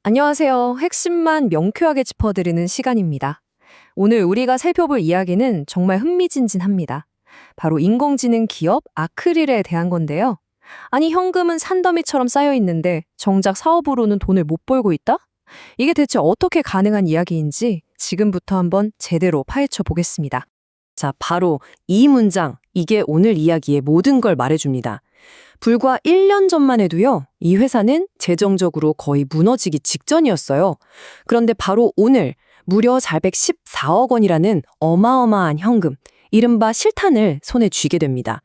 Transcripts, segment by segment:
안녕하세요. 핵심만 명쾌하게 짚어드리는 시간입니다. 오늘 우리가 살펴볼 이야기는 정말 흥미진진합니다. 바로 인공지능 기업 아크릴에 대한 건데요. 아니, 현금은 산더미처럼 쌓여 있는데 정작 사업으로는 돈을 못 벌고 있다? 이게 대체 어떻게 가능한 이야기인지 지금부터 한번 제대로 파헤쳐 보겠습니다. 자, 바로 이 문장, 이게 오늘 이야기의 모든 걸 말해줍니다. 불과 1년 전만 해도요, 이 회사는 재정적으로 거의 무너지기 직전이었어요. 그런데 바로 오늘 무려 414억 원이라는 어마어마한 현금, 이른바 실탄을 손에 쥐게 됩니다.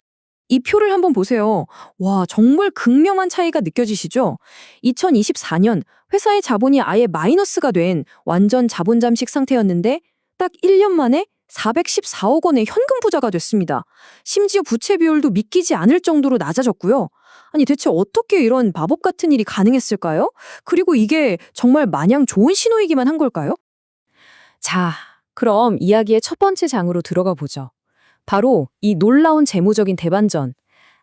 이 표를 한번 보세요. 와, 정말 극명한 차이가 느껴지시죠? 2024년 회사의 자본이 아예 마이너스가 된 완전 자본 잠식 상태였는데 딱 1년 만에 414억 원의 현금 부자가 됐습니다. 심지어 부채 비율도 믿기지 않을 정도로 낮아졌고요. 아니, 대체 어떻게 이런 마법 같은 일이 가능했을까요? 그리고 이게 정말 마냥 좋은 신호이기만 한 걸까요? 자, 그럼 이야기의 첫 번째 장으로 들어가 보죠. 바로 이 놀라운 재무적인 대반전.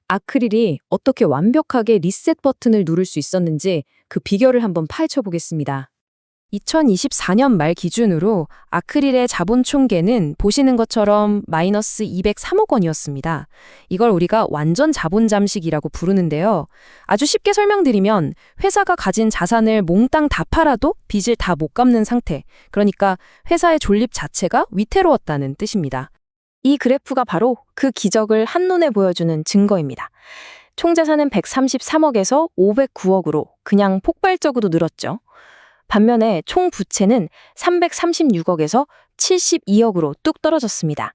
아크릴이 어떻게 완벽하게 리셋 버튼을 누를 수 있었는지 그 비결을 한번 파헤쳐 보겠습니다. 2024년 말 기준으로 아크릴의 자본 총계는 보시는 것처럼 마이너스 203억 원이었습니다. 이걸 우리가 완전 자본 잠식이라고 부르는데요. 아주 쉽게 설명드리면 회사가 가진 자산을 몽땅 다 팔아도 빚을 다 못 갚는 상태. 그러니까 회사의 존립 자체가 위태로웠다는 뜻입니다. 이 그래프가 바로 그 기적을 한눈에 보여주는 증거입니다. 총자산은 133억에서 509억으로 그냥 폭발적으로 늘었죠. 반면에 총 부채는 336억에서 72억으로 뚝 떨어졌습니다.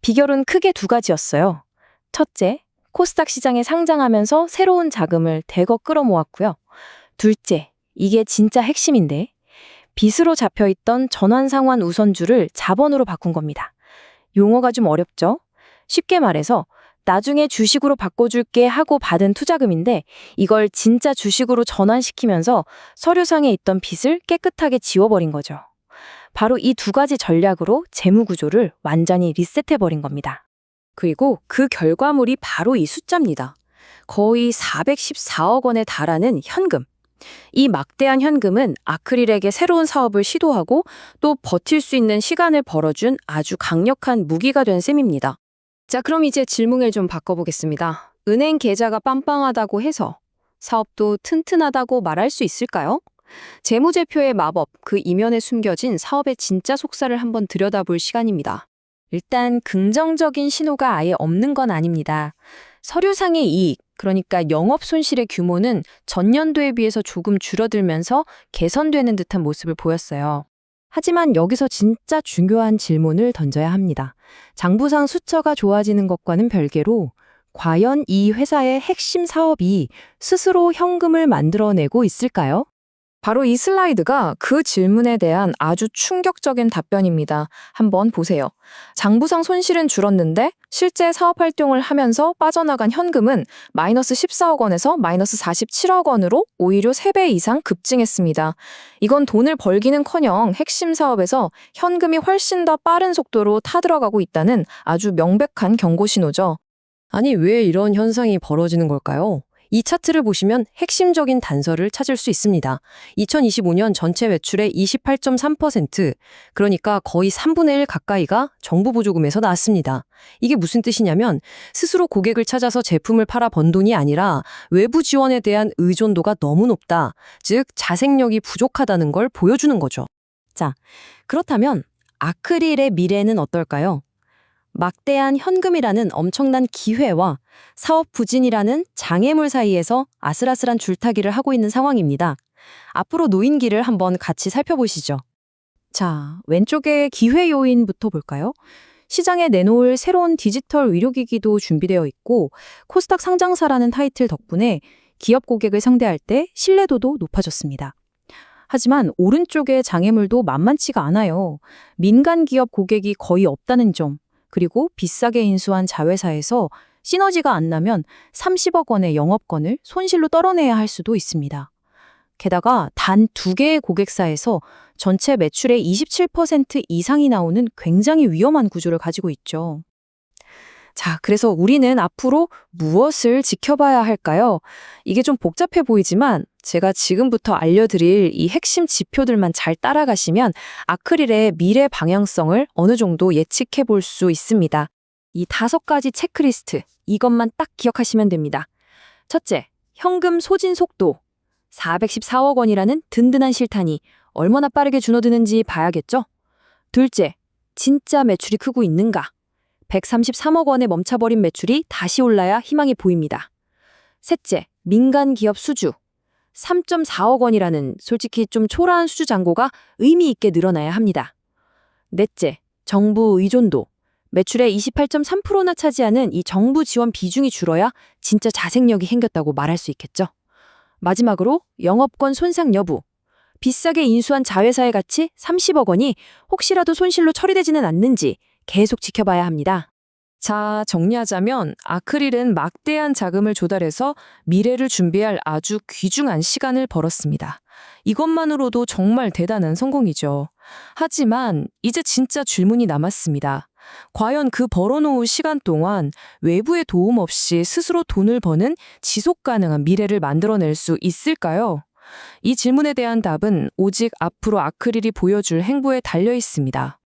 비결은 크게 두 가지였어요. 첫째, 코스닥 시장에 상장하면서 새로운 자금을 대거 끌어모았고요. 둘째, 이게 진짜 핵심인데, 빚으로 잡혀있던 전환상환 우선주를 자본으로 바꾼 겁니다. 용어가 좀 어렵죠? 쉽게 말해서 나중에 주식으로 바꿔줄게 하고 받은 투자금인데 이걸 진짜 주식으로 전환시키면서 서류상에 있던 빚을 깨끗하게 지워버린 거죠. 바로 이 두 가지 전략으로 재무 구조를 완전히 리셋해버린 겁니다. 그리고 그 결과물이 바로 이 숫자입니다. 거의 414억 원에 달하는 현금. 이 막대한 현금은 아크릴에게 새로운 사업을 시도하고 또 버틸 수 있는 시간을 벌어준 아주 강력한 무기가 된 셈입니다. 자, 그럼 이제 질문을 좀 바꿔보겠습니다. 은행 계좌가 빵빵하다고 해서 사업도 튼튼하다고 말할 수 있을까요? 재무제표의 마법, 그 이면에 숨겨진 사업의 진짜 속살을 한번 들여다볼 시간입니다. 일단 긍정적인 신호가 아예 없는 건 아닙니다. 서류상의 이익, 그러니까 영업 손실의 규모는 전년도에 비해서 조금 줄어들면서 개선되는 듯한 모습을 보였어요. 하지만 여기서 진짜 중요한 질문을 던져야 합니다. 장부상 수처가 좋아지는 것과는 별개로 과연 이 회사의 핵심 사업이 스스로 현금을 만들어내고 있을까요? 바로 이 슬라이드가 그 질문에 대한 아주 충격적인 답변입니다. 한번 보세요. 장부상 손실은 줄었는데 실제 사업 활동을 하면서 빠져나간 현금은 마이너스 14억 원에서 마이너스 47억 원으로 오히려 3배 이상 급증했습니다. 이건 돈을 벌기는커녕 핵심 사업에서 현금이 훨씬 더 빠른 속도로 타들어가고 있다는 아주 명백한 경고 신호죠. 아니, 왜 이런 현상이 벌어지는 걸까요? 이 차트를 보시면 핵심적인 단서를 찾을 수 있습니다. 2025년 전체 매출의 28.3%, 그러니까 거의 3분의 1 가까이가 정부 보조금에서 나왔습니다. 이게 무슨 뜻이냐면 스스로 고객을 찾아서 제품을 팔아 번 돈이 아니라 외부 지원에 대한 의존도가 너무 높다, 즉 자생력이 부족하다는 걸 보여주는 거죠. 자, 그렇다면 아크릴의 미래는 어떨까요? 막대한 현금이라는 엄청난 기회와 사업 부진이라는 장애물 사이에서 아슬아슬한 줄타기를 하고 있는 상황입니다. 앞으로 놓인 길을 한번 같이 살펴보시죠. 자, 왼쪽의 기회 요인부터 볼까요? 시장에 내놓을 새로운 디지털 의료기기도 준비되어 있고 코스닥 상장사라는 타이틀 덕분에 기업 고객을 상대할 때 신뢰도도 높아졌습니다. 하지만 오른쪽의 장애물도 만만치가 않아요. 민간 기업 고객이 거의 없다는 점, 그리고 비싸게 인수한 자회사에서 시너지가 안 나면 30억 원의 영업권을 손실로 떨어내야 할 수도 있습니다. 게다가 단 2개의 고객사에서 전체 매출의 27% 이상이 나오는 굉장히 위험한 구조를 가지고 있죠. 자, 그래서 우리는 앞으로 무엇을 지켜봐야 할까요? 이게 좀 복잡해 보이지만 제가 지금부터 알려드릴 이 핵심 지표들만 잘 따라가시면 아크릴의 미래 방향성을 어느 정도 예측해 볼 수 있습니다. 이 5가지 체크리스트, 이것만 딱 기억하시면 됩니다. 첫째, 현금 소진 속도. 414억 원이라는 든든한 실탄이 얼마나 빠르게 줄어드는지 봐야겠죠? 둘째, 진짜 매출이 크고 있는가? 133억 원에 멈춰버린 매출이 다시 올라야 희망이 보입니다. 셋째, 민간 기업 수주. 3.4억 원이라는 솔직히 좀 초라한 수주 잔고가 의미 있게 늘어나야 합니다. 넷째, 정부 의존도. 매출의 28.3%나 차지하는 이 정부 지원 비중이 줄어야 진짜 자생력이 생겼다고 말할 수 있겠죠. 마지막으로 영업권 손상 여부. 비싸게 인수한 자회사의 가치 30억 원이 혹시라도 손실로 처리되지는 않는지 계속 지켜봐야 합니다. 자, 정리하자면 아크릴은 막대한 자금을 조달해서 미래를 준비할 아주 귀중한 시간을 벌었습니다. 이것만으로도 정말 대단한 성공이죠. 하지만 이제 진짜 질문이 남았습니다. 과연 그 벌어놓은 시간 동안 외부의 도움 없이 스스로 돈을 버는 지속 가능한 미래를 만들어낼 수 있을까요? 이 질문에 대한 답은 오직 앞으로 아크릴이 보여줄 행보에 달려 있습니다.